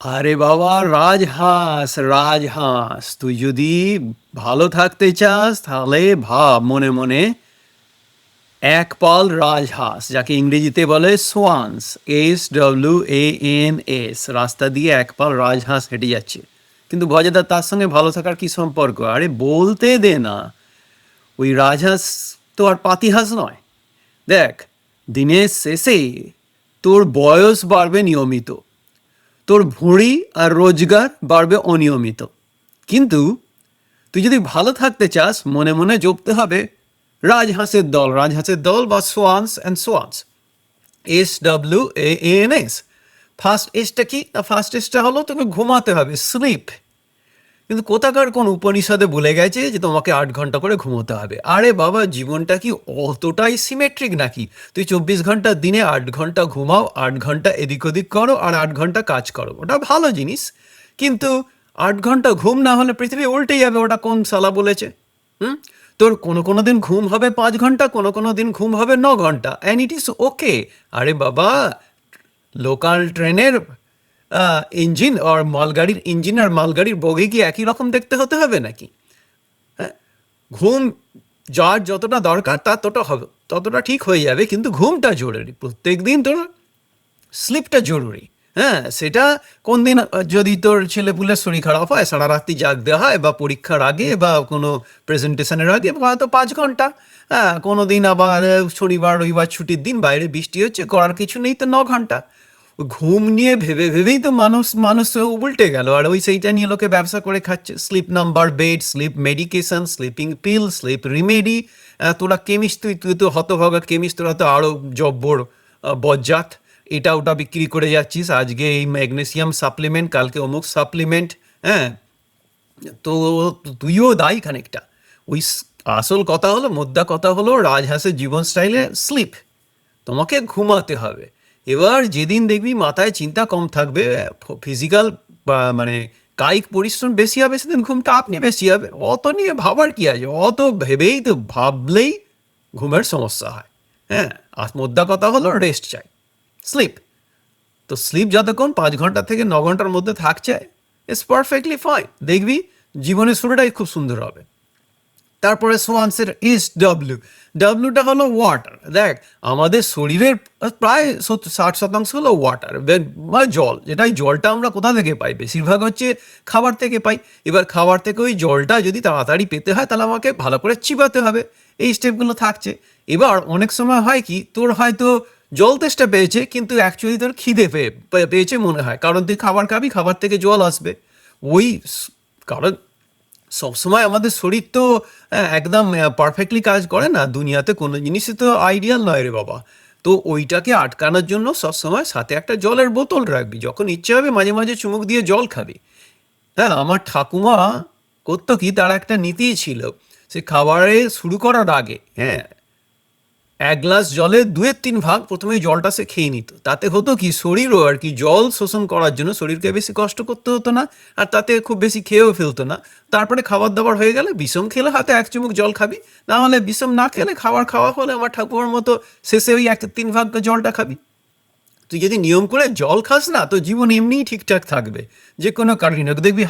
আরে বাবা, রাজহাঁস রাজহাঁস, তুই যদি ভালো থাকতে চাস তাহলে ভাব মনে মনে এক পাল রাজহাঁস, যাকে ইংরেজিতে বলে সোয়ান্স, SWANS, রাস্তা দিয়ে এক পাল রাজহাঁস হেঁটে যাচ্ছে। কিন্তু ভজাদা, তার সঙ্গে ভালো থাকার কি সম্পর্ক? আরে বলতে দে না। ওই রাজহাঁস তো আর পাতিহাঁস নয়। দেখ, দিনের শেষে তোর বয়স বাড়বে নিয়মিত, তোর ভুঁড়ি আর রোজগার বাড়বে অনিয়মিত। কিন্তু তুই যদি ভালো থাকতে চাস, মনে মনে জপতে হবে রাজহাঁসের দল, রাজহাঁসের দল বা swans and swans, SWANS। First এসটা কি? ফার্স্ট এসটা হলো তোকে ঘুমাতে হবে, স্লিপ। কিন্তু কোথাকার কোন উপনিষদে বলে গেছে যে তোমাকে 8 ঘন্টা করে ঘুমোতে হবে? আরে বাবা, জীবনটা কি অতটাই সিমেট্রিক নাকি? তুই 24 ঘন্টা দিনে 8 ঘন্টা ঘুমাও, 8 ঘন্টা এদিক ওদিক করো, আর 8 ঘন্টা কাজ করো, ওটা ভালো জিনিস। কিন্তু 8 ঘন্টা ঘুম না হলে পৃথিবী উল্টে যাবে, ওটা কোন সালা বলেছে? হুম? তোর কোনো কোনো দিন ঘুম হবে 5 ঘন্টা, কোনো কোনো দিন ঘুম হবে 9 ঘন্টা, অ্যান্ড ইট ইজ ওকে। আরে বাবা, লোকাল ট্রেনের ইঞ্জিন আর মালগাড়ির ইঞ্জিন আর মালগাড়ির বগি কি একই রকম দেখতে হতে হবে নাকি? হ্যাঁ, ঘুম যার যতটা দরকার তার ততটা হবে, ততটা ঠিক হয়ে যাবে, কিন্তু ঘুমটা জরুরি, প্রত্যেক দিন তোর স্লিপটা জরুরি। হ্যাঁ, সেটা কোন দিন যদি তোর ছেলেপুলের শরীর খারাপ হয়, সারা রাত্রি জাগতে হয়, বা পরীক্ষার আগে বা কোনো প্রেজেন্টেশনের আগে হয়তো 5 ঘন্টা। হ্যাঁ, কোনো দিন আবার শনিবার রবিবার ছুটির দিন, বাইরে বৃষ্টি হচ্ছে, করার কিছু নেই, তো 9 ঘন্টা। ওই ঘুম নিয়ে ভেবে ভেবেই তো মানুষ মানুষ উল্টে গেল, আর ওই সেইটা নিয়ে লোকে ব্যবসা করে খাচ্ছে। Sleep number bed, sleep medication, sleeping pill, sleep remedy. তোরা কেমিস্ট, তুই তুই তো হতভাগা কেমিস্ট, তোরা তো আরও জব্বর বজ্জাত। এটা ওটা বিক্রি করে যাচ্ছিস, আজকে এই ম্যাগনেসিয়াম সাপ্লিমেন্ট, কালকে অমুক সাপ্লিমেন্ট। হ্যাঁ, তো তুইও দায়ী খানিকটা। ওই আসল কথা হলো, মোদ্দা কথা হলো, রাজহাঁসের জীবন স্টাইলে স্লিপ, তোমাকে ঘুমাতে হবে। এবার যেদিন দেখবি মাথায় চিন্তা কম থাকবে, ফিজিক্যাল বা মানে কায়িক পরিশ্রম বেশি হবে, সেদিন ঘুমটা আপনি বেশি হবে। অত নিয়ে ভাবার কি আছে? অত ভেবেই তো ভাবলেই ঘুমের সমস্যা হয়। হ্যাঁ, আর মোদ্দা কথা হলো রেস্ট চাই, স্লিপ। তো স্লিপ যতক্ষণ 5 ঘন্টা থেকে 9 ঘন্টার মধ্যে থাকছে, ইটস পারফেক্টলি ফাইন। দেখবি জীবনের শুরুটাই খুব সুন্দর হবে। তারপরে সোয়ান্সের ডাব্লিউটা হলো ওয়াটার। দেখ, আমাদের শরীরের প্রায় 60% হলো ওয়াটার বা জল। যেটাই জলটা আমরা কোথা থেকে পাই? বেশিরভাগ হচ্ছে খাবার থেকে পাই। এবার খাবার থেকে ওই জলটা যদি তাড়াতাড়ি পেতে হয়, তাহলে আমাকে ভালো করে চিবাতে হবে। এই স্টেপগুলো থাকছে। এবার অনেক সময় হয় কি, তোর হয়তো জল তেষ্টা পেয়েছে, কিন্তু অ্যাকচুয়ালি তোর খিদে পেয়েছে মনে হয়, কারণ তুই খাবার খাবি, খাবার থেকে জল আসবে। ওই কারণ সবসময় আমাদের শরীর তো একদম পারফেক্টলি কাজ করে না, দুনিয়াতে কোনো জিনিসই তো আইডিয়াল নয় রে বাবা। তো ওইটাকে আটকানোর জন্য সবসময় সাথে একটা জলের বোতল রাখবি, যখন ইচ্ছে হবে মাঝে মাঝে চুমুক দিয়ে জল খাবি। হ্যাঁ, আমার ঠাকুমা করতো কি, তার একটা নীতিই ছিল, সে খাবারে শুরু করার আগে, হ্যাঁ, 1 গ্লাস জলে 2-3 ভাগ প্রথমে জলটা সে খেয়ে নিত। তাতে হতো কি, শরীরও আর কি জল শোষণ করার জন্য শরীরকে বেশি কষ্ট করতে হতো না, আর তাতে খুব বেশি খেয়েও ফেলতো না। তারপরে খাবার দাবার হয়ে গেলে, বিষম খেলে হয়তো 1 চুমুক জল খাবি, না হলে বিষম না খেলে, খাবার খাওয়া হলে আমার ঠাকুমার মতো শেষে ওই 1/3 ভাগ জলটা খাবি। তুই যদি নিয়ম করে জল খাস না, তো জীবন এমনিই ঠিকঠাক থাকবে। যে কোনো কারণে না, দেখবি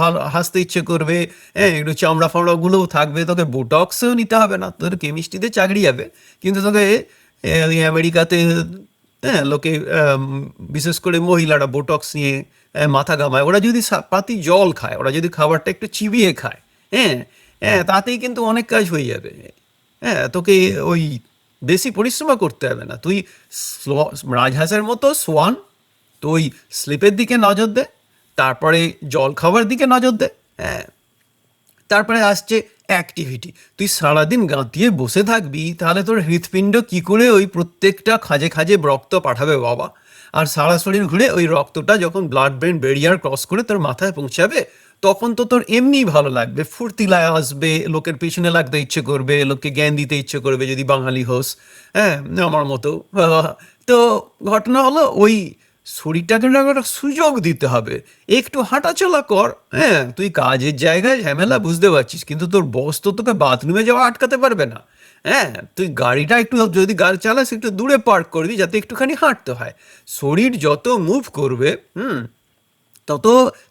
ভালো হাসতে ইচ্ছে করবে। হ্যাঁ, একটু চামড়া ফামড়াগুলোও থাকবে, তোকে বোটক্সও নিতে হবে না, তোর কেমিস্ট্রিতে চাকরি যাবে। কিন্তু তোকে ওই আমেরিকাতে, হ্যাঁ, লোকে বিশেষ করে মহিলারা বোটক্স নিয়ে মাথা ঘামায়। ওরা যদি পাতি জল খায়, ওরা যদি খাবারটা একটু চিবিয়ে খায়, হ্যাঁ, হ্যাঁ, তাতেই কিন্তু অনেক কাজ হয়ে যাবে। হ্যাঁ, তোকে ওই বেশি পরিশ্রম করতে হবে না। তুই রাজহাঁসের মতো সোয়ান, তো ওই স্লিপের দিকে নজর দে, তারপরে জল খাওয়ার দিকে নজর দে। হ্যাঁ, তারপরে আসছে অ্যাক্টিভিটি। তুই সারাদিন গাঁতিয়ে বসে থাকবি, তাহলে তোর হৃৎপিণ্ড কি করে ওই প্রত্যেকটা খাঁজে খাঁজে রক্ত পাঠাবে বাবা? আর সারা শরীর ঘুরে ওই রক্তটা যখন ব্লাড ব্রেন ব্যারিয়ার ক্রস করে তোর মাথায় পৌঁছাবে, তখন তো তোর এমনিই ভালো লাগবে, ফুর্তিলায় আসবে, লোকের পিছনে লাগতে ইচ্ছে করবে, লোককে জ্ঞান দিতে ইচ্ছে করবে, যদি বাঙালি হোস। হ্যাঁ, আমার মতো। তো ঘটনা হলো, ওই শরীরটাকে না একটা সুযোগ দিতে হবে, একটু হাঁটাচলা কর। হ্যাঁ, তুই কাজের জায়গায় ঝামেলা বুঝতে পারছিস, কিন্তু তোর বস তো তোকে বাথরুমে যাওয়া আটকাতে পারবে না। হ্যাঁ, তুই গাড়িটা একটু, যদি গাড়ি চালাস, একটু দূরে পার্ক করবি, যাতে একটুখানি হাঁটতে হয়। শরীর যত মুভ করবে, তত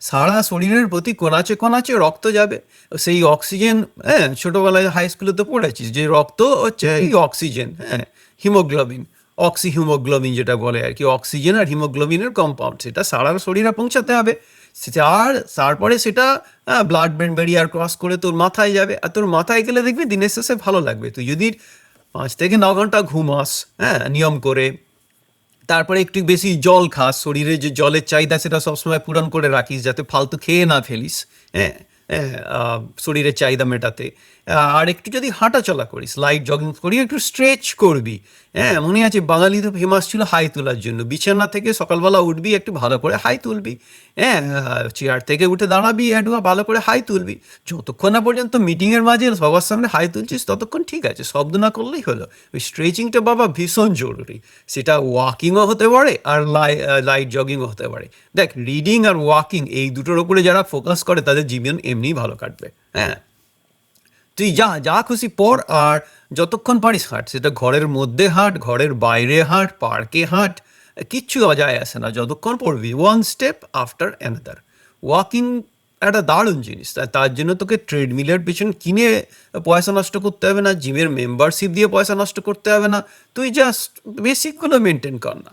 সারা শরীরের প্রতি কোনাচে কোনাচে রক্ত যাবে। সেই অক্সিজেন, হ্যাঁ, ছোটবেলায় হাই স্কুলে তো পড়েছিস যে রক্ত হচ্ছে এই অক্সিজেন, হ্যাঁ, হিমোগ্লোবিন, হিমোগ্লোবিন যেটা বলে আর কি, অক্সিজেন আর হিমোগ্লোবিনের কম্পাউন্ড, সেটা সারা শরীরে পৌঁছাতে হবে। আর তারপরে সেটা ব্লাড ব্রেন ব্যারিয়ার ক্রস করে তোর মাথায় যাবে, আর তোর মাথায় গেলে দেখবি দিনের শেষে ভালো লাগবে। তুই যদি 5 থেকে 9 ঘন্টা ঘুমাস, হ্যাঁ, নিয়ম করে, তারপরে একটু বেশি জল খাস, শরীরে যে জলের চাহিদা সেটা সবসময় পূরণ করে রাখিস, যাতে ফালতু খেয়ে না ফেলিস, হ্যাঁ, হ্যাঁ, শরীরের চাহিদা মেটাতে। আর একটু যদি হাঁটা চলা করিস, লাইট জগিং করি, একটু স্ট্রেচ করবি, হ্যাঁ, মনে আছে বাঙালি তো ফেমাস ছিল হাই তোলার জন্য, বিছানা থেকে সকালবেলা উঠবি একটু ভালো করে হাই তুলবি, হ্যাঁ, চেয়ার থেকে উঠে দাঁড়াবি একটু ভালো করে হাই তুলবি, যতক্ষণ না পর্যন্ত মিটিংয়ের মাঝে সবার সামনে হাই তুলছিস ততক্ষণ ঠিক আছে, শব্দ না করলেই হলো। ওই স্ট্রেচিংটা বাবা ভীষণ জরুরি, সেটা ওয়াকিংও হতে পারে আর লাইট জগিংও হতে পারে। দেখ, রিডিং আর ওয়াকিং এই দুটোর উপরে যারা ফোকাস করে তাদের জীবন এমনিই ভালো কাটবে, হ্যাঁ। তুই যা যা খুশি পড়, আর যতক্ষণ পারিস হাঁট, সেটা ঘরের মধ্যে হাঁট, ঘরের বাইরে হাঁট, পার্কে হাঁট, কিচ্ছু অজায় আসে না, যতক্ষণ পড়বি, one step after another. Walking একটা দারুণ জিনিস, তার জন্য তোকে ট্রেডমিলের পিছনে কিনে পয়সা নষ্ট করতে হবে না, জিমের মেম্বারশিপ দিয়ে পয়সা নষ্ট করতে হবে না, তুই জাস্ট বেসিকগুলো মেনটেন কর না।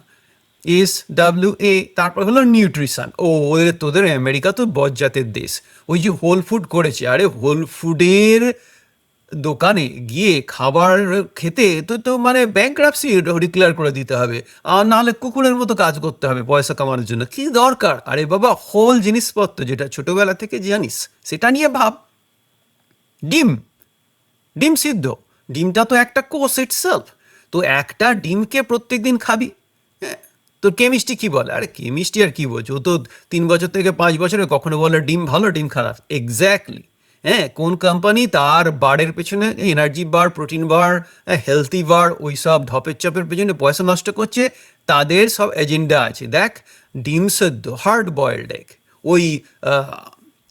SWA, তারপর হলো নিউট্রিশন। ওদের তোদের আমেরিকা তো বজ্জাতের দেশ, ওই যে হোল ফুড করেছে, আরে হোল ফুডের দোকানে গিয়ে খাবার খেতে তো তো মানে ব্যাংক্রাপসি ডিক্লেয়ার করে দিতে হবে, আর নাহলে কুকুরের মতো কাজ করতে হবে পয়সা কামানোর জন্য। কি দরকার? আরে বাবা, হোল জিনিসপত্র যেটা ছোটবেলা থেকে জানিস সেটা নিয়ে ভাব। ডিম, ডিম সিদ্ধ, ডিমটা তো একটা কোর্স ইটসেলফ। তো একটা ডিমকে প্রত্যেকদিন খাবি, হ্যাঁ। তোর কেমিস্ট্রি কি বলে? আরে কেমিস্ট্রি আর কি বলছো, ও তো 3 বছর থেকে 5 বছরে কখনো বলে ডিম ভালো ডিম খারাপ, এক্স্যাক্টলি, হ্যাঁ। কোন কোম্পানি তার বারের পেছনে, এনার্জি বার, প্রোটিন বার, হেলথি বার, ওই সব ঢপের চপের পেছনে পয়সা নষ্ট করছে, তাদের সব এজেন্ডা আছে। দেখ, ডিম সেদ্ধ, হার্ড বয়েলড এগ, ওই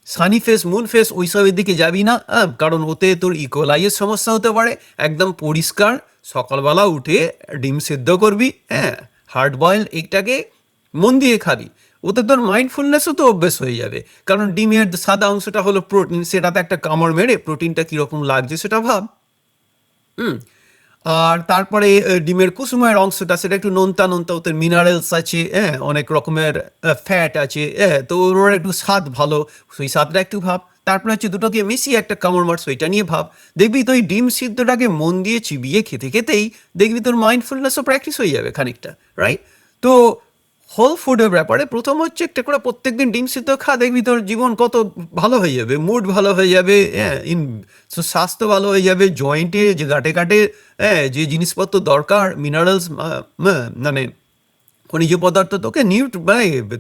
সানি ফেস, মুন ফেস, ওই সবের দিকে যাবি না, কারণ ওতে তোর ইকোলাইয়ের সমস্যা হতে পারে। একদম পরিষ্কার সকালবেলা উঠে ডিম সেদ্ধ করবি, হ্যাঁ, হার্ড বয়েল এগটাকে মন দিয়ে খাবি, ওতে তোর মাইন্ডফুলনেসও তো অভ্যেস হয়ে যাবে। কারণ ডিমের সাদা অংশটা হলো প্রোটিন, সেটাতে একটা কামড় মেরে প্রোটিনটা কীরকম লাগছে সেটা ভাব। হুম। আর তারপরে ডিমের কুসুমের অংশটা, সেটা একটু নোনতা নোনতা, ওতে মিনারেলস আছে, হ্যাঁ, অনেক রকমের ফ্যাট আছে, হ্যাঁ, তো ওর একটু স্বাদ ভালো, সেই স্বাদটা একটু ভাব। তারপরে হচ্ছে দুটোকে মিশিয়ে একটা কামড় মার, সেইটা নিয়ে ভাব। দেখবি তো ওই ডিম সিদ্ধটাকে মন দিয়ে চিবিয়ে খেতে খেতেই দেখবি তোর মাইন্ডফুলনেসও প্র্যাকটিস হয়ে যাবে খানিকটা, রাইট? তো হোল ফুডের ব্যাপারে প্রথম হচ্ছে একটা করে প্রত্যেকদিন ডিম সিদ্ধ খা, দেখবি তোর জীবন কত ভালো হয়ে যাবে, মুড ভালো হয়ে যাবে, হ্যাঁ, স্বাস্থ্য ভালো হয়ে যাবে, জয়েন্টে যে গাঁটে গাঁটে, হ্যাঁ, যে জিনিসপত্র দরকার, মিনারেলস, মানে খনিজ পদার্থ, তোকে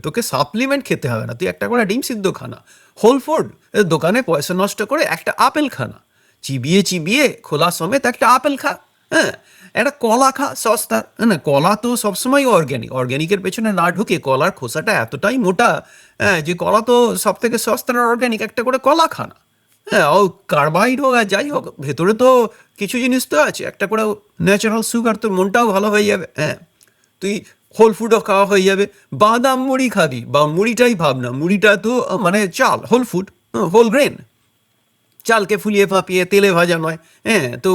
তোকে সাপ্লিমেন্ট খেতে হবে না, তুই একটা করে ডিম সিদ্ধ খানা। হোল ফুড দোকানে পয়সা নষ্ট করে একটা আপেল খানা, চিবিয়ে চিবিয়ে খোলা সমেত একটা আপেল খা, হ্যাঁ, একটা কলা খা সস্তা, না কলা তো সবসময় অর্গ্যানিক, অর্গ্যানিকের পেছনে না ঢুকে, কলার খোসাটা এতটাই মোটা, হ্যাঁ, যে কলা তো সব থেকে সস্তা আর অর্গ্যানিক, একটা করে কলা খানা, হ্যাঁ। ও কার্বাইড হোক আর যাই হোক, ভেতরে তো কিছু জিনিস তো আছে, একটা করে ন্যাচারাল সুগার, তোর মনটাও ভালো হয়ে যাবে, হ্যাঁ। তুই হোল ফুডও খাওয়া হয়ে যাবে। বাদাম মুড়ি খাবি, বা মুড়িটাই ভাব না, মুড়িটা তো মানে চাল, হোল ফুড, হোল গ্রেন, চালকে ফুলিয়ে ফাঁপিয়ে তেলে ভাজা নয়, হ্যাঁ। তো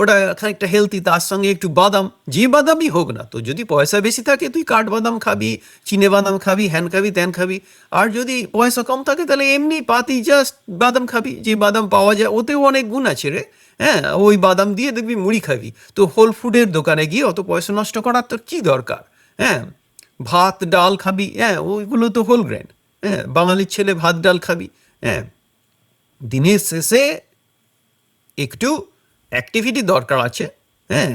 ওটা খানিকটা হেলদি, তার সঙ্গে একটু বাদাম, যে বাদামই হোক না, তো যদি পয়সা বেশি থাকে তুই কাঠবাদাম খাবি, চিনে বাদাম খাবি, হ্যান খাবি ত্যান খাবি। আর যদি পয়সা কম থাকে তাহলে এমনি পাতি জাস্ট বাদাম খাবি, যে বাদাম পাওয়া যায়, ওতেও অনেক গুণ আছে রে, হ্যাঁ। ওই বাদাম দিয়ে দেখবি মুড়ি খাবি। তো হোল ফুডের দোকানে গিয়ে অত পয়সা নষ্ট করার তোর কী দরকার, হ্যাঁ। ভাত ডাল খাবি, হ্যাঁ, ওইগুলো তো হোল গ্রেন, হ্যাঁ। বাঙালির ছেলে ভাত ডাল খাবি, হ্যাঁ। দিনের শেষে একটু অ্যাক্টিভিটি দরকার আছে, হ্যাঁ।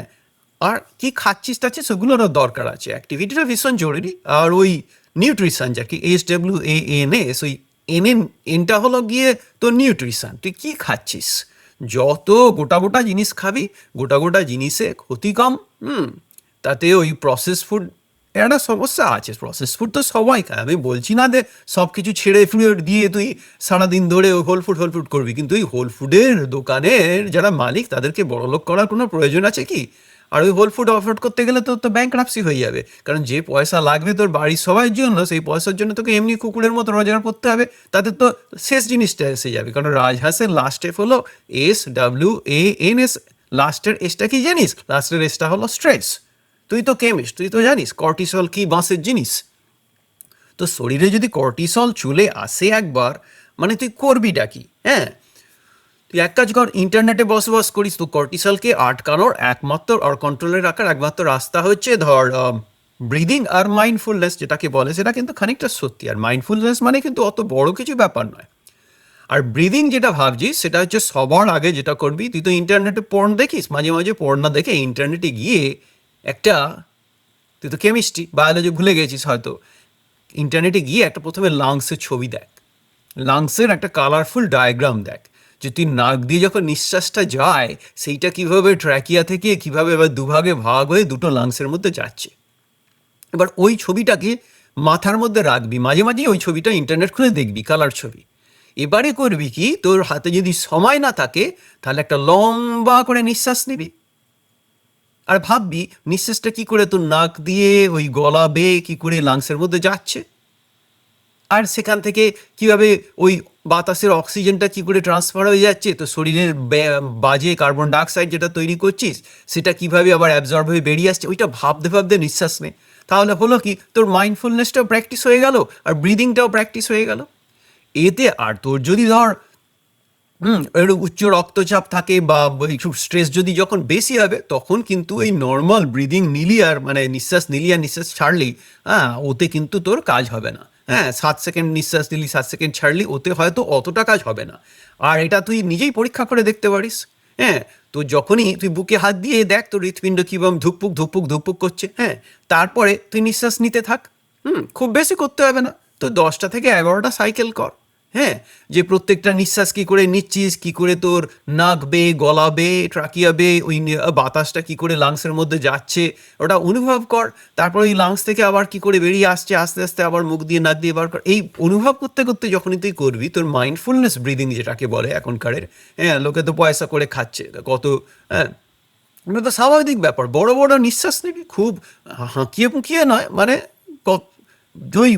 আর কি খাচ্ছিস টাচ্ছিস সেগুলোরও দরকার আছে, অ্যাক্টিভিটিটা ভীষণ জরুরি। আর ওই নিউট্রিশন, যা কি SWANS, ওই এনটা হলো গিয়ে তোর নিউট্রিশন, তুই কী খাচ্ছিস। যত গোটা গোটা জিনিস খাবি, গোটা গোটা জিনিসে ক্ষতি কম, তাতে ওই প্রসেস ফুড একটা সমস্যা আছে, প্রসেস ফুড তো সবাই খায়, আমি বলছি না যে সব কিছু ছেড়ে ফিরে দিয়ে তুই সারাদিন ধরে ওই হোল ফুড করবি, কিন্তু ওই হোল ফুডের দোকানের যারা মালিক তাদেরকে বড়লোক করার কোনো প্রয়োজন আছে কি? আর ওই হোল ফুড অফোর্ড করতে গেলে তো ব্যাংক্রাপসি হয়ে যাবে, কারণ যে পয়সা লাগবে তোর বাড়ির সবার জন্য, সেই পয়সার জন্য তোকে এমনি কুকুরের মতো রোজগার করতে হবে, তাতে তো শেষ জিনিসটা এসে যাবে। কারণ রাজহাঁসের লাস্ট এফ হলো SWANS, লাস্টের এসটা কি জানিস? লাস্টের এসটা হলো স্ট্রেস। তুই তো কেমিস্ট, তুই তো জানিস কর্টিসল কি বাঁশের জিনিস। তো শরীরে যদি কর্টিসল চলে আসে একবার, মানে তুই করবিটা কি? হ্যাঁ, তুই এক কাজ কর, ইন্টারনেটে বসবাস করিস, তো কর্টিসলকে আটকানোর একমাত্র আর কন্ট্রোলে রাখার একমাত্র রাস্তা হচ্ছে ধর ব্রিদিং আর মাইন্ডফুলনেস, যেটাকে বলে সেটা কিন্তু খানিকটা সত্যি। আর মাইন্ডফুলনেস মানে কিন্তু অত বড় কিছু ব্যাপার নয়। আর ব্রিদিং যেটা ভাবছিস সেটা হচ্ছে সবার আগে যেটা করবি, তুই তো ইন্টারনেটে পর্ন দেখিস, মাঝে মাঝে পর্ন না দেখে ইন্টারনেটে গিয়ে একটা, তুই তো কেমিস্ট্রি বায়োলজি ভুলে গেছিস হয়তো, ইন্টারনেটে গিয়ে একটা প্রথমে লাংসের ছবি দেখ, লাংসের একটা কালারফুল ডায়াগ্রাম দেখ, যে তুই নাক দিয়ে যখন নিঃশ্বাসটা যায় সেইটা কিভাবে ট্র্যাকিয়া থেকে কিভাবে এবার দুভাগে ভাগ হয়ে দুটো লাংসের মধ্যে যাচ্ছে। এবার ওই ছবিটাকে মাথার মধ্যে রাখবি, মাঝে মাঝে ওই ছবিটা ইন্টারনেট খুলে দেখবি, কালার ছবি। এবারে করবি কি, তোর হাতে যদি সময় না থাকে তাহলে একটা লম্বা করে নিঃশ্বাস নিবি, আর ভাববি নিঃশ্বাসটা কি করে তোর নাক দিয়ে ওই গলা বেয়ে কি করে লাংসের মধ্যে যাচ্ছে, আর সেখান থেকে কিভাবে ওই বাতাসের অক্সিজেনটা কি করে ট্রান্সফার হয়ে যাচ্ছে, তো শরীরের বাজে কার্বন ডাইঅক্সাইড যেটা তৈরি করছিস সেটা কিভাবে আবার অ্যাবজর্ব হয়ে বেরিয়ে আসছে, ওইটা ভাবতে ভাবতে নিঃশ্বাস নে। তাহলে হলো কি, তোর মাইন্ডফুলনেসটাও প্র্যাকটিস হয়ে গেল আর ব্রিদিংটাও প্র্যাকটিস হয়ে গেল। এতে আর তোর যদি ধর একটু উচ্চ রক্তচাপ থাকে বা একটু স্ট্রেস যদি যখন বেশি হবে, তখন কিন্তু এই নর্মাল ব্রিদিং নিলি আর মানে নিঃশ্বাস নিলি আর নিঃশ্বাস ছাড়লি, হ্যাঁ, ওতে কিন্তু তোর কাজ হবে না। হ্যাঁ, 7 সেকেন্ড নিঃশ্বাস নিলি 7 সেকেন্ড ছাড়লি, ওতে হয়তো অতটা কাজ হবে না। আর এটা তুই নিজেই পরীক্ষা করে দেখতে পারিস। হ্যাঁ, তো যখনই তুই বুকে হাত দিয়ে দেখ তোর হৃৎপিণ্ড কীভাবে ধুকপুক ধুকপুক ধুকপুক করছে, হ্যাঁ, তারপরে তুই নিঃশ্বাস নিতে থাক। খুব বেশি করতে হবে না, তো 10টা থেকে 11টা সাইকেল কর। হ্যাঁ, যে প্রত্যেকটা নিঃশ্বাস কি করে নিচ্ছিস, কি করে তোর নাক বেয়ে গলা বেয়ে ট্রাকিয়া বেয়ে ওই বাতাসটা কি করে লাংসের মধ্যে যাচ্ছে ওটা অনুভব কর। তারপর ওই লাংস থেকে আবার কি করে বেরিয়ে আসছে, আস্তে আস্তে আবার মুখ দিয়ে নাক দিয়ে বার কর। এই অনুভব করতে করতে যখনই তুই করবি, তোর মাইন্ডফুলনেস ব্রিদিং যেটাকে বলে এখনকারের, হ্যাঁ, লোকে তো পয়সা করে খাচ্ছে কত, হ্যাঁ, এটা তো স্বাভাবিক ব্যাপার। বড় বড় নিঃশ্বাস নিবি, খুব হাঁকিয়ে পুঁকিয়ে নয়, মানে ওই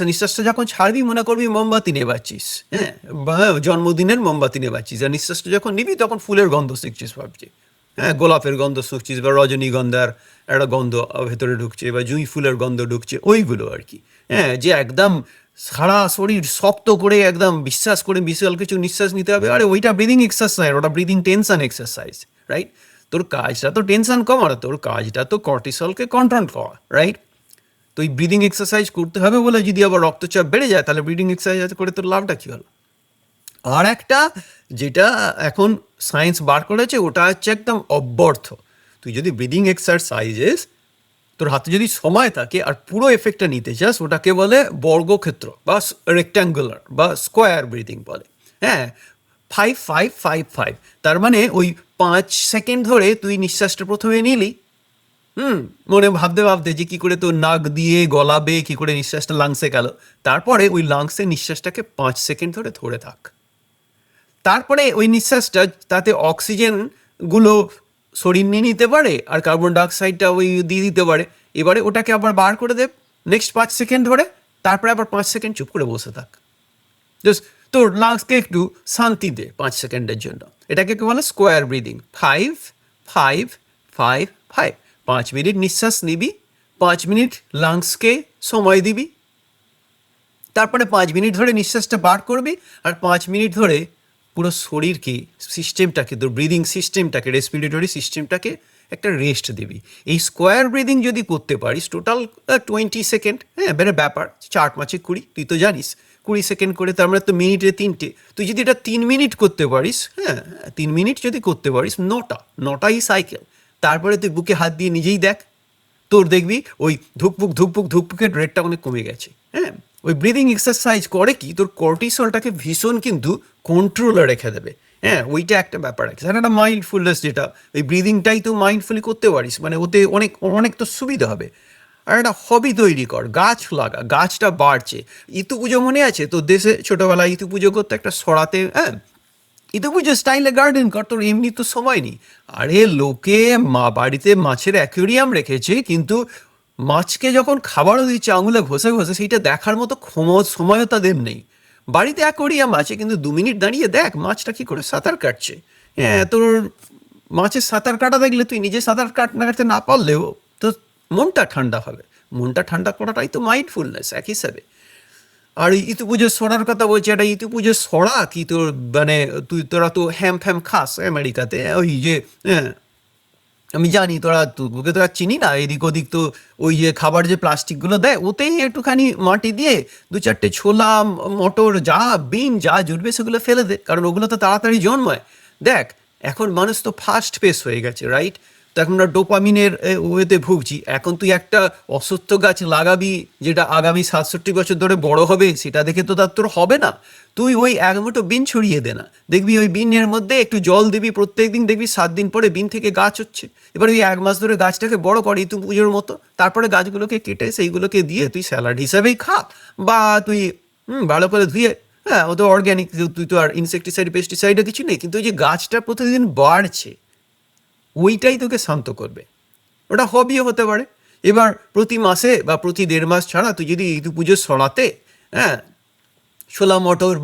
নিঃশ্বাসটা যখন ছাড়বি মনে করবি মোমবাতি নেবাচ্ছিস, হ্যাঁ, বা জন্মদিনের মোমবাতি নেবাচ্ছিস, আর নিঃশ্বাসটা যখন নিবি তখন ফুলের গন্ধ শিখছিস ভাবছি, হ্যাঁ, গোলাপের গন্ধ শুকছিস বা রজনীগন্ধার একটা গন্ধ ভেতরে ঢুকছে বা জুঁই ফুলের গন্ধ ঢুকছে, ওইগুলো আর কি। হ্যাঁ, যে একদম সারা শরীর শক্ত করে একদম বিশ্বাস করে বিশাল কিছু নিঃশ্বাস নিতে হবে, আরে ওইটা ব্রিদিং এক্সারসাইজ, ওটা ব্রিদিং টেনশন এক্সারসাইজ, রাইট? তোর কাজটা তো টেনশন কমানো, তোর কাজটা তো কর্টিসলকে কন্ট্রোল করা, রাইট? তো এই ব্রিদিং এক্সারসাইজ করতে হবে বলে যদি আবার রক্তচাপ বেড়ে যায়, তাহলে ব্রিদিং এক্সারসাইজ করে তোর লাভটা কী হলো? আর একটা যেটা এখন সায়েন্স বার করেছে, ওটা হচ্ছে একদম অব্যর্থ। তুই যদি ব্রিদিং এক্সারসাইজেস তোর হাতে যদি সময় থাকে আর পুরো এফেক্টটা নিতে চাস, ওটাকে বলে বর্গক্ষেত্র বা রেক্ট্যাঙ্গুলার বা স্কোয়ার ব্রিদিং বলে। হ্যাঁ, 5-5-5-5, তার মানে ওই 5 সেকেন্ড ধরে তুই নিঃশ্বাসটা প্রথমে নিলি, মনে ভাবতে ভাবতে যে কি করে তোর নাক দিয়ে গলা বেয়ে কি করে নিঃশ্বাসটা লাংসে গেল, তারপরে ওই লাংসে নিঃশ্বাসটাকে 5 সেকেন্ড ধরে ধরে থাক। তারপরে ওই নিঃশ্বাসটা তাতে অক্সিজেন গুলো শরীর নিয়ে নিতে পারে আর কার্বন ডাইঅক্সাইডটা ওই দিয়ে দিতে পারে। এবারে ওটাকে আবার বার করে দে নেক্সট 5 সেকেন্ড ধরে, তারপরে আবার 5 সেকেন্ড চুপ করে বসে থাক। জাস্ট তোর লাংসকে একটু শান্তি দে 5 সেকেন্ডের জন্য। এটাকে বলে স্কোয়ার ব্রিদিং, 5-5-5-5। 5 মিনিট নিঃশ্বাস নিবি, 5 মিনিট লাংসকে সময় দিবি, তারপরে 5 মিনিট ধরে নিঃশ্বাসটা বার করবি, আর 5 মিনিট ধরে পুরো শরীরকে, সিস্টেমটাকে, তোর ব্রিদিং সিস্টেমটাকে, রেসপিরেটরি সিস্টেমটাকে একটা রেস্ট দিবি। এই স্কোয়ার ব্রিদিং যদি করতে পারিস টোটাল 20 সেকেন্ড, হ্যাঁ, বেড়ে ব্যাপার 4-5-20, তুই তো জানিস 20 সেকেন্ড করে, তার মানে তো মিনিটে 3টে। তুই যদি এটা 3 মিনিট করতে পারিস, হ্যাঁ, 3 মিনিট যদি করতে পারিস, 9টাই সাইকেল, তারপরে তুই বুকে হাত দিয়ে নিজেই দেখ, তোর দেখবি ওই ধুকপুক ধুকপুক ধুকপুকের রেটটা অনেক কমে গেছে। হ্যাঁ, ওই ব্রিদিং এক্সারসাইজ করে কি তোর কর্টিসলটাকে ভীষণ কিন্তু কন্ট্রোলে রেখে দেবে। হ্যাঁ, ওইটা একটা ব্যাপার আছে। আর একটা মাইন্ডফুলনেস, যেটা ওই ব্রিদিংটাই তো মাইন্ডফুলি করতে পারিস, মানে ওতে অনেক অনেক তো সুবিধা হবে। আর একটা হবি তৈরি কর, গাছ লাগা, গাছটা বাড়ছে। ইতু পুজো মনে আছে তোর দেশে? ছোটোবেলায় ইতু পুজো করতে একটা সরাতে, হ্যাঁ, ইতুপুজো স্টাইলে গার্ডেন কর, তোর এমনি তো সময় নেই। আরে লোকে বাড়িতে মাছের অ্যাকুয়ারিয়াম রেখেছে, কিন্তু মাছকে যখন খাবারও দিচ্ছে আঙুলে ঘষে ঘষে, সেইটা দেখার মতো সময়ও তাদের নেই। বাড়িতে অ্যাকুয়ারিয়াম আছে, কিন্তু 2 মিনিট দাঁড়িয়ে দেখ মাছটা কি করে সাঁতার কাটছে। হ্যাঁ, তোর মাছের সাঁতার কাটা দেখলে তুই নিজে সাঁতার কাটতে না পারলেও তো মনটা ঠান্ডা হবে। মনটা ঠান্ডা করাটাই তো মাইন্ডফুলনেস এক হিসাবে। আর ইতু পুজোর সরার কথা বলছি, একটা ইতু পুজোর সরা কি তোর মানে তোরা তো হ্যাম ফ্যাম খাস আমেরিকাতে, ওই যে হ্যাঁ, আমি জানি তোকে তো আর চিনি না, এদিক ওদিক তো ওই যে খাবার যে প্লাস্টিকগুলো দেয়, ওতেই একটুখানি মাটি দিয়ে 2-4টে ছোলা, মটর, যা বিন যা জুটবে সেগুলো ফেলে দে, কারণ ওগুলো তো তাড়াতাড়ি জন্মায়। দেখ, এখন মানুষ তো ফাস্ট পেস হয়ে গেছে, রাইট? তো এখন আমরা ডোপামিনের ওয়েতে ভুগছি। এখন তুই একটা অসত্য গাছ লাগাবি যেটা আগামী 67 বছর ধরে বড় হবে, সেটা দেখে তো তার তোর হবে না। তুই ওই এক মুঠো বিন ছড়িয়ে দে না, দেখবি ওই বিনের মধ্যে একটু জল দিবি প্রত্যেক দিন, দেখবি 7 দিন পরে বিন থেকে গাছ হচ্ছে। এবার ওই 1 মাস ধরে গাছটাকে বড় করে ইতু পুজোর মতো, তারপরে গাছগুলোকে কেটে সেইগুলোকে দিয়ে তুই স্যালাড হিসাবেই খা, বা তুই ভালো করে ধুয়ে, হ্যাঁ ও তো অর্গ্যানিক, তুই তো আর ইনসেকটিসাইড পেস্টিসাইডও কিছু নেই, কিন্তু ওই যে গাছটা প্রতিদিন বাড়ছে ওইটাই তোকে শান্ত করবে। ওটা হবিও হতে পারে। এবার প্রতি মাসে বা প্রতি 1.5 মাস ছাড়া তুই যদি ইতু পুজোর সরাতে, হ্যাঁ, ছোলা, মটর,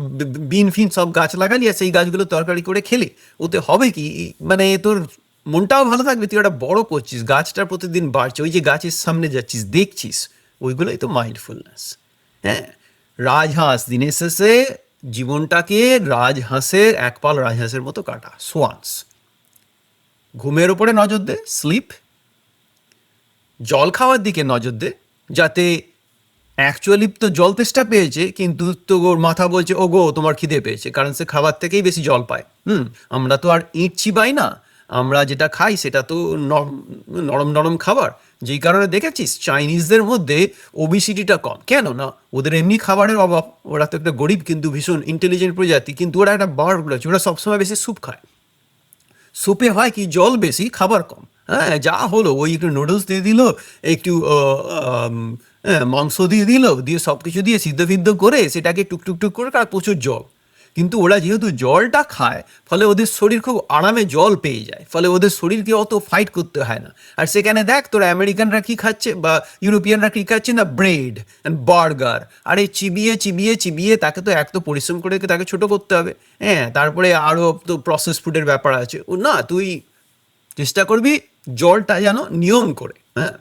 বিন ফিন সব গাছ লাগালি আর সেই গাছগুলো তরকারি করে খেলি, ওতে হবে কি, মানে তোর মনটাও ভালো থাকবে, তুই একটা বড় করছিস, গাছটা প্রতিদিন বাড়ছে, ওই যে গাছের সামনে যাচ্ছিস দেখছিস, ওইগুলোই তো মাইন্ডফুলনেস। হ্যাঁ, রাজহাঁস দিনের শেষে জীবনটাকে রাজহাঁসের একপাল রাজহাঁসের মতো কাটা, সোয়ান্স। ঘুমের ওপরে নজর দে, স্লিপ। জল খাওয়ার দিকে নজর দে, যাতে অ্যাকচুয়ালি তো জল তেষ্টা পেয়েছে, কিন্তু তো ওর মাথা বলছে ও গো তোমার খিদে পেয়েছে, কারণ সে খাবার থেকেই বেশি জল পায়। আমরা তো আর ইট চিবাই না, আমরা যেটা খাই সেটা তো নরম নরম খাবার। যেই কারণে দেখেছিস চাইনিজদের মধ্যে ওবিসিটিটা কম, কেন না ওদের এমনি খাবারের অভাব, ওরা তো একটা গরিব কিন্তু ভীষণ ইন্টেলিজেন্ট প্রজাতি, কিন্তু ওরা একটা বার আছে, ওরা সবসময় বেশি স্যুপ খায়। স্যুপে হয় কি, জল বেশি খাবার কম। হ্যাঁ, যা হলো ওই একটু নুডলস দিয়ে দিল, একটু মাংস দিয়ে দিল, দিয়ে সব কিছু দিয়ে সিদ্ধ ফিদ্ধ করে সেটাকে টুকটুক করে, আর প্রচুর জল। কিন্তু ওরা যেহেতু জলটা খায়, ফলে ওদের শরীর খুব আরামে জল পেয়ে যায়, ফলে ওদের শরীরকে অত ফাইট করতে হয় না। আর সেখানে দেখ তোরা আমেরিকানরা কী খাচ্ছে বা ইউরোপিয়ানরা কী খাচ্ছে না, ব্রেড অ্যান্ড বার্গার। আরে চিবিয়ে চিবিয়ে চিবিয়ে তাকে তো এক তো পরিশ্রম করে তাকে ছোট করতে হবে, হ্যাঁ, তারপরে আরও তো প্রসেস ফুডের ব্যাপার আছে। ও না, তুই চেষ্টা করবি জলটা যেন নিয়ম করে, হ্যাঁ।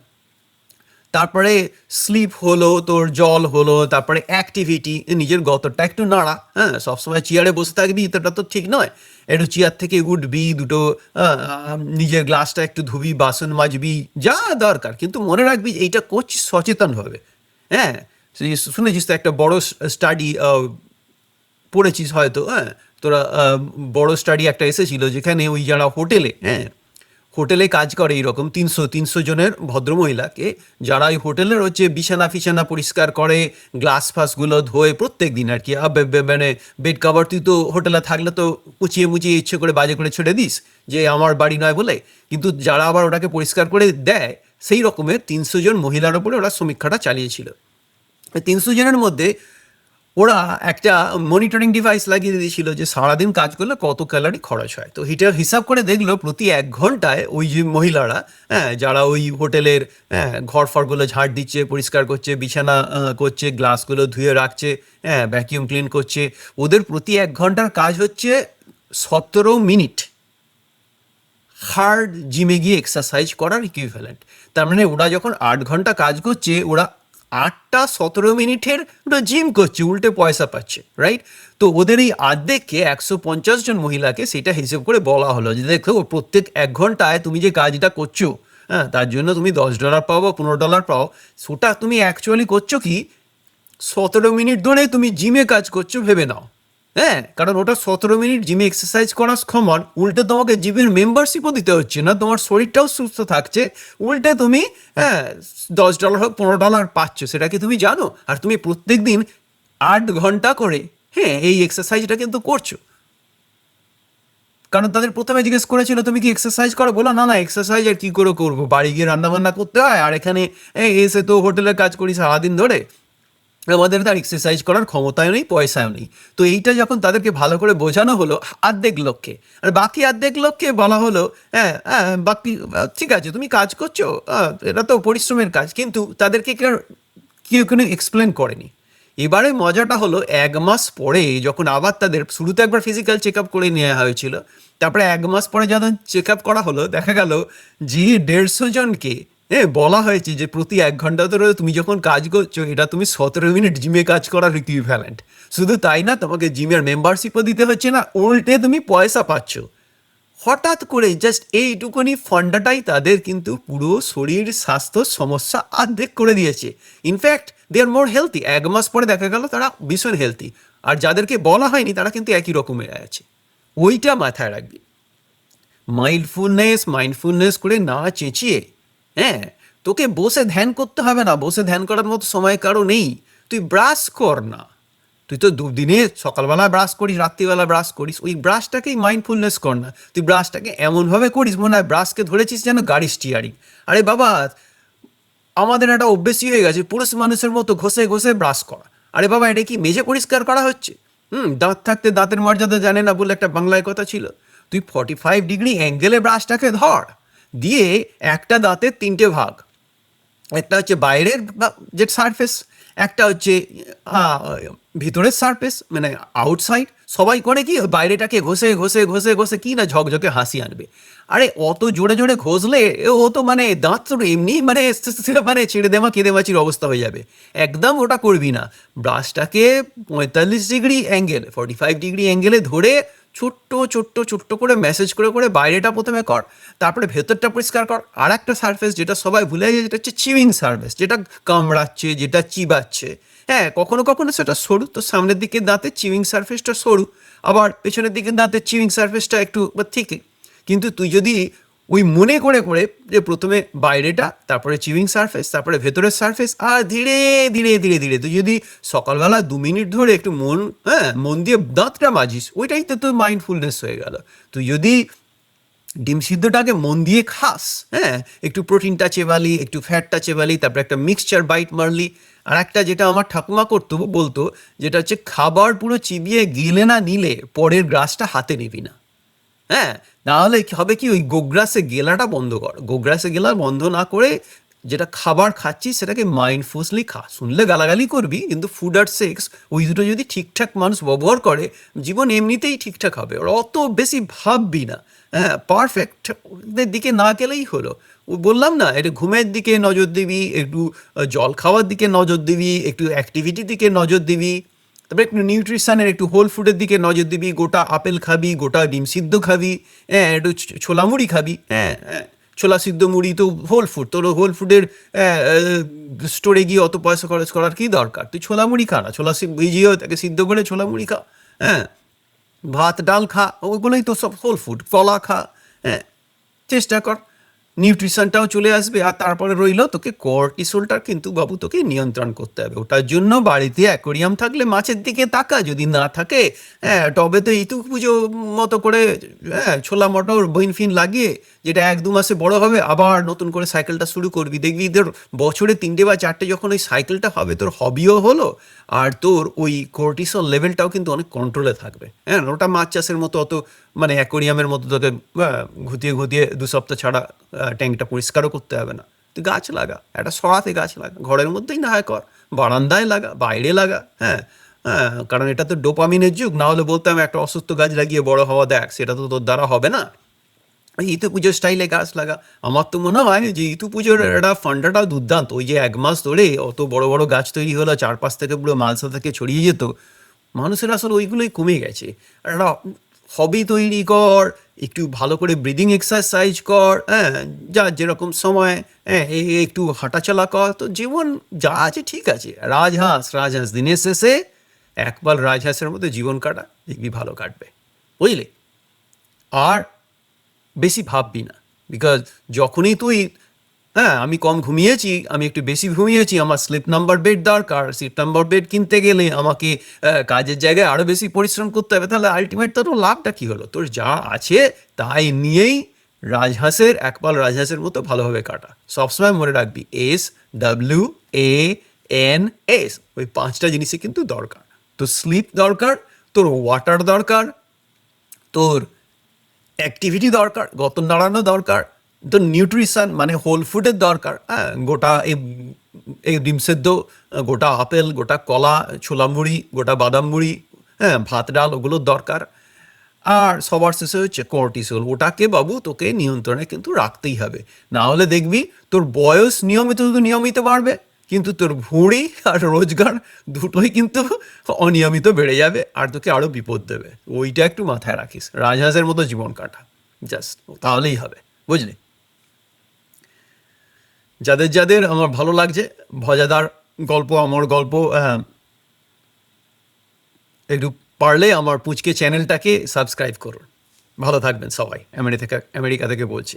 তারপরে স্লিপ হলো, তোর জল হলো, তারপরে অ্যাক্টিভিটি, নিজের গতরটা একটু নাড়া। হ্যাঁ, সবসময় চেয়ারে বসে থাকবি এটা তো ঠিক নয়, একটু চেয়ার থেকে উঠবি, দুটো নিজের গ্লাসটা একটু ধুবি, বাসন মাজবি, যা দরকার। কিন্তু মনে রাখবি এইটা করছিস সচেতনভাবে। হ্যাঁ, শুনেছিস তো একটা বড় স্টাডি পড়েছিস হয়তো, হ্যাঁ, তোরা বড় স্টাডি একটা এসেছিল যেখানে ওই যারা হোটেলে, হ্যাঁ, হোটেলে কাজ করে এইরকম 300 জনের ভদ্রমহিলাকে, যারা ওই হোটেলের হচ্ছে বিছানা ফিছানা পরিষ্কার করে, গ্লাস ফাসগুলো ধোয় প্রত্যেক দিন আর কি। মানে বেড কাভার তুই তো হোটেলে থাকলে তো কুচিয়ে মুচিয়ে ইচ্ছে করে বাজে করে ছেড়ে দিস যে আমার বাড়ি নয় বলে, কিন্তু যারা আবার ওটাকে পরিষ্কার করে দেয়, সেই রকমের 300 জন মহিলার ওপরে ওরা সমীক্ষাটা চালিয়েছিল। 300 জনের মধ্যে ওরা একটা মনিটরিং ডিভাইস লাগিয়ে দিয়েছিল যে সারাদিন কাজ করলে কত ক্যালোরি খরচ হয়। তো হিটার হিসাব করে দেখলো প্রতি 1 ঘন্টায় ওই যে মহিলারা, হ্যাঁ, যারা ওই হোটেলের, হ্যাঁ, ঘর ফরগুলো ঝাড় দিচ্ছে, পরিষ্কার করছে, বিছানা করছে, গ্লাসগুলো ধুয়ে রাখছে, হ্যাঁ, ভ্যাকিউম ক্লিন করছে, ওদের প্রতি 1 ঘন্টার কাজ হচ্ছে 17 মিনিট হার্ড জিমে গিয়ে এক্সারসাইজ করার ইকুইভ্যালেন্ট। তার মানে ওরা যখন 8 ঘন্টা কাজ করছে, ওরা 8টা 17 মিনিটের ওরা জিম করছে, উল্টে পয়সা পাচ্ছে, রাইট? তো ওদের এই আর্ধেককে 150 জন মহিলাকে সেটা হিসেব করে বলা হলো যে দেখো প্রত্যেক 1 ঘন্টায় তুমি যে কাজটা করছো, হ্যাঁ, তার জন্য তুমি $10 পাও বা $15 পাও, সেটা তুমি অ্যাকচুয়ালি করছো কি 17 মিনিট ধরে তুমি জিমে কাজ করছো ভেবে নাও। হ্যাঁ, কারণ ওটা 17 মিনিট জিমে এক্সারসাইজ করার সমান, উল্টে তোমাকে জিমের মেম্বারশিপও দিতে হচ্ছে না, তোমার শরীরটাও সুস্থ থাকছে, উল্টে তুমি, হ্যাঁ, $10 হোক $15 পাচ্ছ, সেটা কি তুমি জানো? আর তুমি প্রত্যেক দিন 8 ঘন্টা করে, হ্যাঁ, এই এক্সারসাইজটা কিন্তু করছো। কারণ তাদের প্রথমে জিজ্ঞেস করেছিল তুমি কি এক্সারসাইজ করো, বলো না না এক্সারসাইজ আর কী করে করবো, বাড়ি গিয়ে রান্নাবান্না করতে হয়, আর এখানে এসে তো হোটেলে কাজ করি সারাদিন ধরে, আমাদের তার এক্সারসাইজ করার ক্ষমতাও নেই, পয়সাও নেই। তো এইটা যখন তাদেরকে ভালো করে বোঝানো হলো অর্ধেক লোককে, আর বাকি অর্ধেক লোককে বলা হলো হ্যাঁ হ্যাঁ বাকি ঠিক আছে তুমি কাজ করছো, এটা তো পরিশ্রমের কাজ, কিন্তু তাদেরকে কেউ কোনো এক্সপ্লেন করেনি। এবারে মজাটা হলো 1 মাস পরে যখন আবার তাদের শুরুতে একবার ফিজিক্যাল চেক আপ করে নেওয়া হয়েছিল, তারপরে 1 মাস পরে যখন চেক আপ করা হলো দেখা গেল যে 150 জনকে বলা হয়েছে যে প্রতি 1 ঘন্টা ধরে তুমি যখন কাজ করছো এটা তুমি 17 মিনিট জিমে কাজ করার ইকুইভ্যালেন্ট। শুধু তাই না, তোমাকে জিমের মেম্বারশিপও দিতে হচ্ছে না, উল্টে তুমি পয়সা পাচ্ছ। হঠাৎ করে জাস্ট এইটুকুনি ফান্ডাটাই তাদের কিন্তু পুরো শরীর স্বাস্থ্য সমস্যা অর্ধেক করে দিয়েছে। ইনফ্যাক্ট দে আর মোর হেলথি। 1 মাস পরে দেখা গেল তারা ভীষণ হেলথি, আর যাদেরকে বলা হয়নি তারা কিন্তু একই রকমের আছে। ওইটা মাথায় রাখবি। মাইন্ডফুলনেস করে না চেঁচিয়ে, হ্যাঁ তোকে বসে ধ্যান করতে হবে না, বসে ধ্যান করার মতো সময় কারো নেই। তুই ব্রাশ কর না, তুই তো দুদিনে সকালবেলা ব্রাশ করিস, রাত্রিবেলা ব্রাশ করিস, ওই ব্রাশটাকেই মাইন্ডফুলনেস কর না। তুই ব্রাশটাকে এমনভাবে করিস মনে হয় ব্রাশকে ধরেছিস যেন গাড়ি স্টিয়ারিং। আরে বাবা, আমাদের একটা অভ্যেসই হয়ে গেছে পুরুষ মানুষের মতো ঘষে ঘষে ব্রাশ করা। আরে বাবা, এটা কি মেজে পরিষ্কার করা হচ্ছে? দাঁত থাকতে দাঁতের মর্যাদা জানে না বলে একটা বাংলায় কথা ছিল। তুই 45 ডিগ্রি অ্যাঙ্গেলে ব্রাশটাকে ধর, দিয়ে একটা দাঁতের 3টে ভাগ, একটা হচ্ছে বাইরের যে সারফেস, একটা হচ্ছে ভিতরের সারফেস মানে আউটসাইড। সবাই করে কি বাইরেটাকে ঘষে ঘষে ঘষে ঘষে কি না ঝকঝকে হাসি আনবে। আরে অত জোরে জোরে ঘষলে ও তো মানে দাঁত তো এমনি মানে মানে ছেড়ে দেওয়া কেঁদেমাচির অবস্থা হয়ে যাবে। একদম ওটা করবি না। ব্রাশটাকে 45 ডিগ্রি অ্যাঙ্গেল 45 ডিগ্রি অ্যাঙ্গেলে ধরে ছোট্ট ছোট্ট ছোট্ট করে মেসেজ করে করে বাইরেটা প্রথমে কর, তারপরে ভেতরটা পরিষ্কার কর। আর একটা সারফেস যেটা সবাই ভুলে যায়, যেটা হচ্ছে চিউইং সারফেস, যেটা কামড়াচ্ছে, যেটা চিবাচ্ছে। হ্যাঁ কখনো কখনো সেটা সরু, তো সামনের দিকে দাঁতের চিউইং সারফেসটা সরু, আবার পেছনের দিকে দাঁতের চিউইং সারফেসটা একটু ঠিকই। কিন্তু তুই যদি ওই মনে করে করে যে প্রথমে বাইরেটা, তারপরে চিউইং সারফেস, তারপরে ভেতরের সারফেস, আর ধীরে ধীরে ধীরে ধীরে তুই যদি সকালবেলা 2 মিনিট ধরে একটু মন দিয়ে দাঁতটা মাজিস, ওইটাই তো তোর মাইন্ডফুলনেস হয়ে গেল। তুই যদি ডিম সিদ্ধটাকে মন দিয়ে খাস, হ্যাঁ একটু প্রোটিনটা চেবালি, একটু ফ্যাটটা চেবালি, তারপরে একটা মিক্সচার বাইট মারলি। আর একটা যেটা আমার ঠাকুমা বলতো, যেটা হচ্ছে খাবার পুরো চিবিয়ে গিলে না নিলে পরের গ্রাসটা হাতে নিবি না। হ্যাঁ নাহলে হবে কি, ওই গোগ্রাসে গেলাটা বন্ধ কর। গোগ্রাসে গেলা বন্ধ না করে যেটা খাবার খাচ্ছিস সেটাকে মাইন্ডফুললি খা। শুনলে গালাগালি করবি, কিন্তু ফুড আর সেক্স ওই দুটো যদি ঠিকঠাক মানুষ ব্যবহার করে, জীবন এমনিতেই ঠিকঠাক হবে। ওরা অত বেশি ভাববি না, হ্যাঁ পারফেক্ট দিকে না গেলেই হলো। বললাম না, একটু ঘুমের দিকে নজর দিবি, একটু জল খাওয়ার দিকে নজর দিবি, একটু অ্যাক্টিভিটির দিকে নজর দিবি, তারপরে একটু নিউট্রিশনের, একটু হোল ফুডের দিকে নজর দিবি। গোটা আপেল খাবি, গোটা ডিম সিদ্ধ খাবি, হ্যাঁ একটু ছোলা মুড়ি খাবি। হ্যাঁ হ্যাঁ ছোলা সিদ্ধ মুড়ি তো হোল ফুড, তোর হোল ফুডের স্টোরে গিয়ে অত পয়সা খরচ করার কি দরকার? তুই ছোলা মুড়ি খা না, ছোলা ভিজিয়েও তাকে সিদ্ধ করে ছোলা মুড়ি খা। হ্যাঁ ভাত ডাল খা, ওইগুলোই তো সব হোল ফুড। কলা খা, হ্যাঁ চেষ্টা কর, নিউট্রিশনটাও চলে আসবে। আর তারপরে রইল তোকে কর্টিসোলটা কিন্তু বাবু তোকে নিয়ন্ত্রণ করতে হবে। ওটার জন্য বাড়িতে অ্যাকোরিয়াম থাকলে মাছের দিকে তাকা, যদি না থাকে হ্যাঁ টবে তো ইতু পুজো মতো করে ছোলা মটর বইন ফিন লাগিয়ে, যেটা 1-2 মাসে বড় হবে, আবার নতুন করে সাইকেলটা শুরু করবি। দেখবি তোর বছরে 3টে বা 4টে যখন ওই সাইকেলটা হবে, তোর হবিও হলো, আর তোর ওই কর্টিসল লেভেলটাও কিন্তু অনেক কন্ট্রোলে থাকবে। হ্যাঁ ওটা মাছ চাষের মতো অত মানে অ্যাকোরিয়ামের মতো তোকে ঘুতিয়ে ঘুতিয়ে 2 সপ্তাহ ছাড়া ট্যাঙ্কটা পরিষ্কারও করতে হবে না। তুই গাছ লাগা, একটা সরাতে গাছ লাগা, ঘরের মধ্যেই না হয় কর, বারান্দায় লাগা, বাইরে লাগা। হ্যাঁ হ্যাঁ কারণ এটা তো ডোপামিনের যুগ, না হলে বলতাম একটা অসুস্থ গাছ লাগিয়ে বড় হওয়া দেখ, সেটা তো তোর দ্বারা হবে না। ইতু পুজোর স্টাইলে গাছ লাগা। আমার তো মনে হয় যে ইতু পুজোর একটা ফান্ডাটাও দুর্দান্ত। ওই যে 1 মাস ধরে অত বড় বড় গাছ তৈরি হলো, চারপাশ থেকে পুরো মালসা থেকে ছড়িয়ে যেত, মানুষের আসলে ওইগুলোই কমে গেছে। আর একটা হবি তৈরি কর, একটু ভালো করে ব্রিদিং এক্সারসাইজ কর, হ্যাঁ যা যেরকম সময়, হ্যাঁ একটু হাঁটাচলা কর, তো জীবন যা আছে ঠিক আছে। রাজহাঁস দিনের শেষে একবার রাজহাঁসের মধ্যে জীবন কাটা, দেখবি ভালো কাটবে, বুঝলি? আর বেশি ভাববি না, বিকজ যখনই তুই আমি কম ঘুমিয়েছি, আমি একটু বেশি ঘুমিয়েছি, আমার স্লিপ নাম্বার বেড দরকার, স্লিপ নাম্বার বেড কিনতে গেলে আমাকে কাজের জায়গায় আরও বেশি পরিশ্রম করতে হবে, তাহলে আলটিমেট তোর লাভটা কী হলো? তোর যা আছে তাই নিয়েই একপাল রাজহাঁসের মতো ভালোভাবে কাটা। সবসময় মনে রাখবি, SWALL NS, ওই 5টা জিনিসই কিন্তু দরকার। তো স্লিপ দরকার, তোর ওয়াটার দরকার, তোর অ্যাক্টিভিটি দরকার, গতন নাড়ানো দরকার, তোর নিউট্রিশন মানে হোল ফুডের দরকার, হ্যাঁ, গোটা এই ডিম সেদ্ধ, গোটা আপেল, গোটা কলা, ছোলা মুড়ি, গোটা বাদাম মুড়ি, হ্যাঁ, ভাত ডাল, ওগুলোর দরকার। আর সবার শেষে হচ্ছে কর্টিসল, ওটাকে বাবু তোকে নিয়ন্ত্রণে কিন্তু রাখতেই হবে, না হলে দেখবি তোর বয়স নিয়মিত বাড়বে, কিন্তু তোর ভুঁড়ি আর রোজগার দুটোই কিন্তু অনিয়মিত বেড়ে যাবে, আর তোকে আরও বিপদ দেবে। ওইটা একটু মাথায় রাখিস, রাজহাঁসের মতো জীবন কাটা, জাস্ট তাহলেই হবে, বুঝলি? যাদের যাদের আমার ভালো লাগছে ভজাদার গল্প, আমার গল্প, একটু পারলে আমার পুচকে চ্যানেলটাকে সাবস্ক্রাইব করুন। ভালো থাকবেন সবাই, আমেরিকা থেকে বলছি।